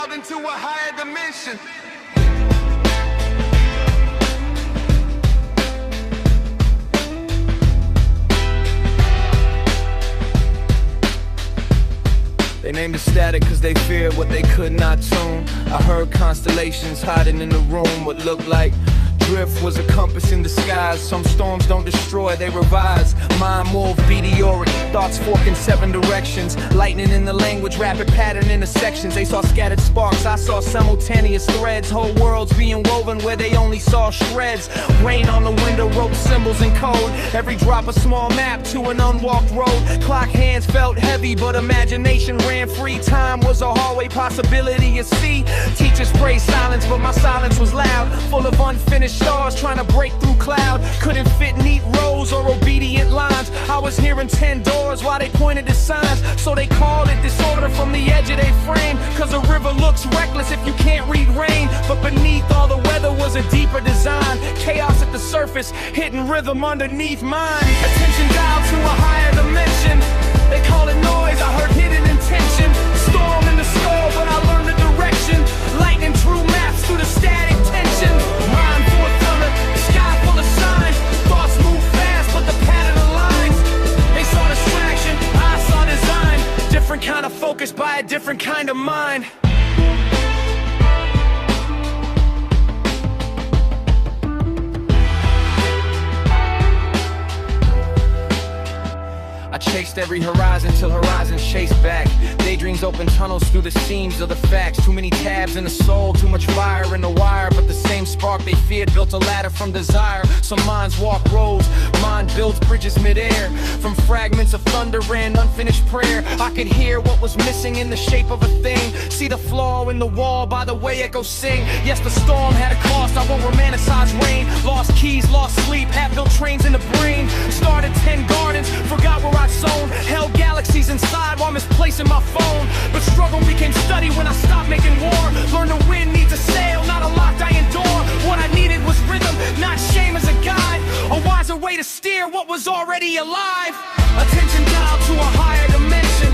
out into a higher dimension. They named it static cause they feared what they could not tune. I heard constellations hiding in the room. What looked like drift was a compass in the skies. Some storms don't destroy, they revise. Mind move meteoric, thoughts fork in 7 directions. Lightning in the language, rapid pattern intersections. They saw scattered sparks, I saw simultaneous threads. Whole worlds being woven where they only saw shreds. Rain on the window wrote symbols in code. Every drop a small map to an unwalked road. Clock hands felt heavy but imagination ran free. Time was a hallway, possibility at sea. Teachers praised silence but my silence was loud. Full of unfinished stars trying to break through cloud. Couldn't fit neat rows or obedient lines. I was hearing 10 doors while they pointed to signs. So they called it disorder from the edge of their frame. Cause a river looks reckless if you can't read rain. But beneath all the weather was a deeper design. Chaos at the surface, hidden rhythm underneath mine. Attention dialed to a higher dimension. They call it noise, I heard hidden intention. Storm in the skull, but I learned the direction. Lightning drew maps through the static tension. Mind full of thunder, sky full of signs. Thoughts move fast, but the pattern aligns. They saw distraction, I saw design. Different kind of focus by a different kind of mind. I chased every horizon till horizons chased back. Daydreams open tunnels through the seams of the facts. Too many tabs in the soul, too much fire in the wire. But the same spark they feared built a ladder from desire. Some minds walk roads, mind builds bridges midair. From fragments of thunder and unfinished prayer, I could hear what was missing in the shape of a thing. See the flaw in the wall by the way echoes sing. Yes, the storm had a cost, I won't romanticize rain. Lost keys, lost sleep, had-built trains in the brain. Started 10 gardens, forgot where I zone. Held galaxies inside while misplacing my phone. But struggle became study when I stopped making war. Learned the wind needs a sail, not a locked iron door. What I needed was rhythm, not shame as a guide. A wiser way to steer what was already alive. Attention dialed to a higher dimension.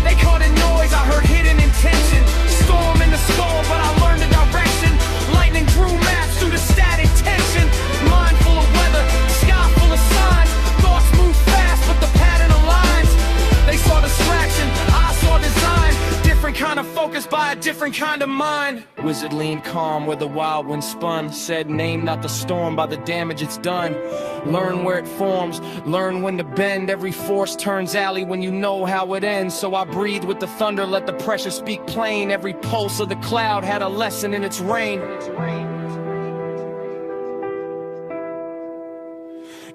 They called it noise, I heard hidden intention. Storm in the skull, but I learned the direction. Lightning drew maps through the static tension. Mind full of weather, sky full of signs. Thoughts move fast, but the pattern aligns. They saw distraction, I saw design. Different kind of focus by a different kind of mind. Wizard leaned calm where the wild wind spun. Said name not the storm by the damage it's done. Learn where it forms, learn when to bend. Every force turns alley when you know how it ends. So I breathe with the thunder, let the pressure speak plain. Every pulse of the cloud had a lesson in its rain.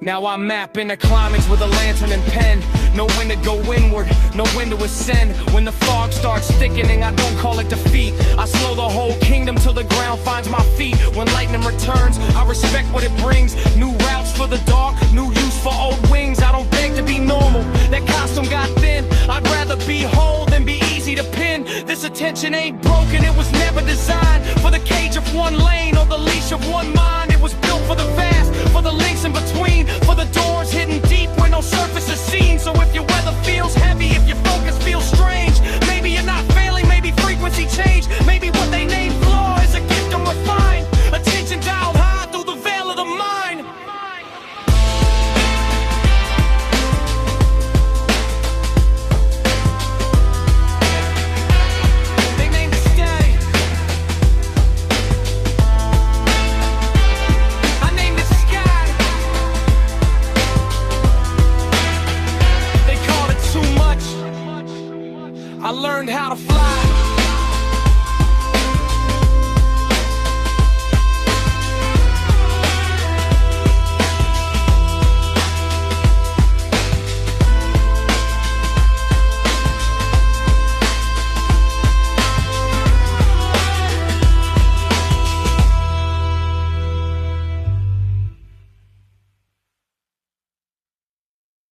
Now I map inner climates with a lantern and pen. No wind to go inward, no wind to ascend. When the fog starts thickening, I don't call it defeat. I slow the whole kingdom till the ground finds my feet. When lightning returns, I respect what it brings. New routes for the dark, new use for old wings. I don't beg to be normal, that costume got thin. I'd rather be whole than be easy to pin. This attention ain't broken, it was never designed for the cage of one lane or the leash of one mind. It was built for the vast, for the links in between, for the doors hidden deep where no surface is seen. So if your weather feels heavy, if your focus feels strange, maybe you're not failing, maybe frequency change. Maybe what they name flaw is a gift unrefined. Attention dialed high through the veil of the mind. They named it static. I named it sky. They called it too much. I learned how to fly.